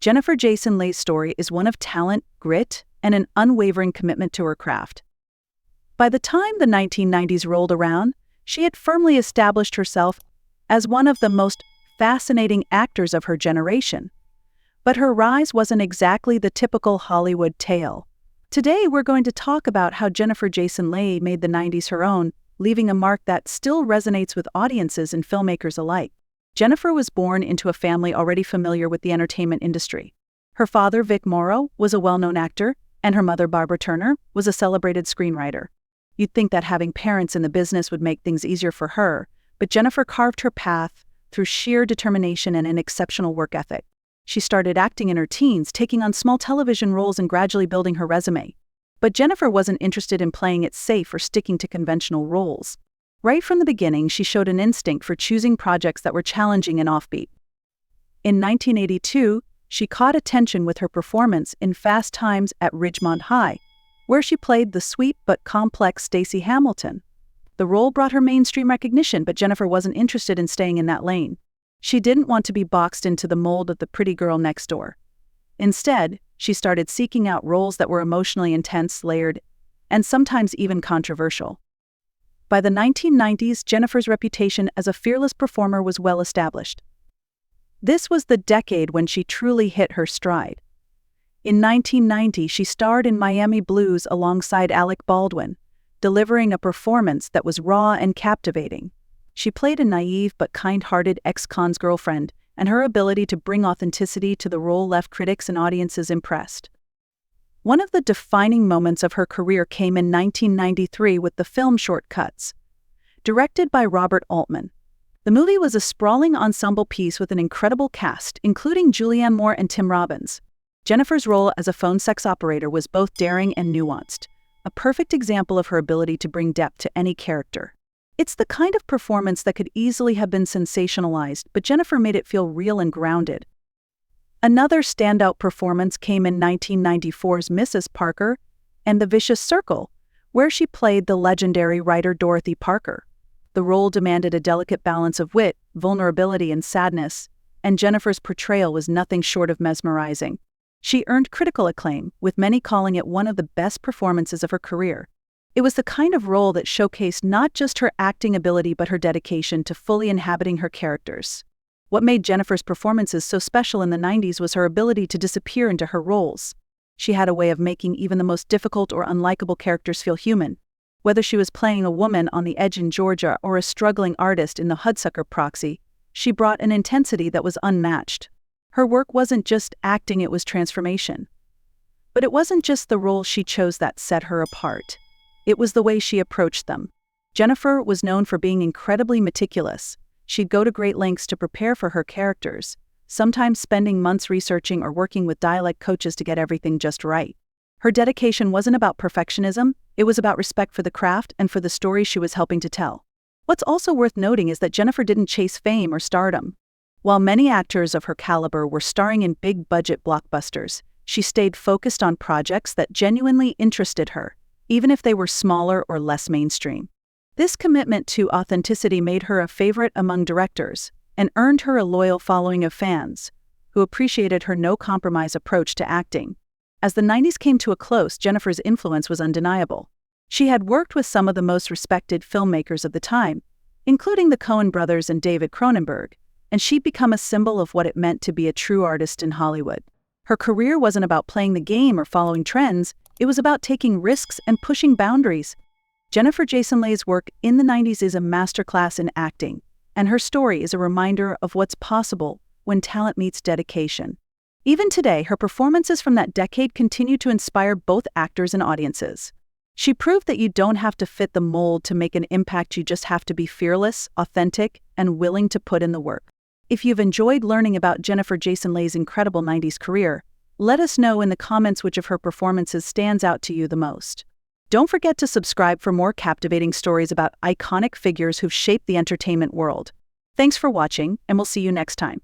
Jennifer Jason Leigh's story is one of talent, grit, and an unwavering commitment to her craft. By the time the 1990s rolled around, she had firmly established herself as one of the most fascinating actors of her generation. But her rise wasn't exactly the typical Hollywood tale. Today we're going to talk about how Jennifer Jason Leigh made the 90s her own, leaving a mark that still resonates with audiences and filmmakers alike. Jennifer was born into a family already familiar with the entertainment industry. Her father, Vic Morrow, was a well-known actor, and her mother, Barbara Turner, was a celebrated screenwriter. You'd think that having parents in the business would make things easier for her, but Jennifer carved her path through sheer determination and an exceptional work ethic. She started acting in her teens, taking on small television roles and gradually building her resume. But Jennifer wasn't interested in playing it safe or sticking to conventional roles. Right from the beginning, she showed an instinct for choosing projects that were challenging and offbeat. In 1982, she caught attention with her performance in Fast Times at Ridgemont High, where she played the sweet but complex Stacey Hamilton. The role brought her mainstream recognition, but Jennifer wasn't interested in staying in that lane. She didn't want to be boxed into the mold of the pretty girl next door. Instead, she started seeking out roles that were emotionally intense, layered, and sometimes even controversial. By the 1990s, Jennifer's reputation as a fearless performer was well established. This was the decade when she truly hit her stride. In 1990, she starred in Miami Blues alongside Alec Baldwin, delivering a performance that was raw and captivating. She played a naive but kind-hearted ex-con's girlfriend, and her ability to bring authenticity to the role left critics and audiences impressed. One of the defining moments of her career came in 1993 with the film Shortcuts. Directed by Robert Altman, the movie was a sprawling ensemble piece with an incredible cast, including Julianne Moore and Tim Robbins. Jennifer's role as a phone sex operator was both daring and nuanced, a perfect example of her ability to bring depth to any character. It's the kind of performance that could easily have been sensationalized, but Jennifer made it feel real and grounded. Another standout performance came in 1994's Mrs. Parker and The Vicious Circle, where she played the legendary writer Dorothy Parker. The role demanded a delicate balance of wit, vulnerability, and sadness, and Jennifer's portrayal was nothing short of mesmerizing. She earned critical acclaim, with many calling it one of the best performances of her career. It was the kind of role that showcased not just her acting ability but her dedication to fully inhabiting her characters. What made Jennifer's performances so special in the 90s was her ability to disappear into her roles. She had a way of making even the most difficult or unlikable characters feel human. Whether she was playing a woman on the edge in Georgia or a struggling artist in the Hudsucker Proxy, she brought an intensity that was unmatched. Her work wasn't just acting, it was transformation. But it wasn't just the roles she chose that set her apart. It was the way she approached them. Jennifer was known for being incredibly meticulous. She'd go to great lengths to prepare for her characters, sometimes spending months researching or working with dialect coaches to get everything just right. Her dedication wasn't about perfectionism, it was about respect for the craft and for the story she was helping to tell. What's also worth noting is that Jennifer didn't chase fame or stardom. While many actors of her caliber were starring in big-budget blockbusters, she stayed focused on projects that genuinely interested her, even if they were smaller or less mainstream. This commitment to authenticity made her a favorite among directors and earned her a loyal following of fans, who appreciated her no-compromise approach to acting. As the 90s came to a close, Jennifer's influence was undeniable. She had worked with some of the most respected filmmakers of the time, including the Coen brothers and David Cronenberg, and she'd become a symbol of what it meant to be a true artist in Hollywood. Her career wasn't about playing the game or following trends, it was about taking risks and pushing boundaries. Jennifer Jason Leigh's work in the 90s is a masterclass in acting, and her story is a reminder of what's possible when talent meets dedication. Even today, her performances from that decade continue to inspire both actors and audiences. She proved that you don't have to fit the mold to make an impact, you just have to be fearless, authentic, and willing to put in the work. If you've enjoyed learning about Jennifer Jason Leigh's incredible 90s career, let us know in the comments which of her performances stands out to you the most. Don't forget to subscribe for more captivating stories about iconic figures who've shaped the entertainment world. Thanks for watching, and we'll see you next time.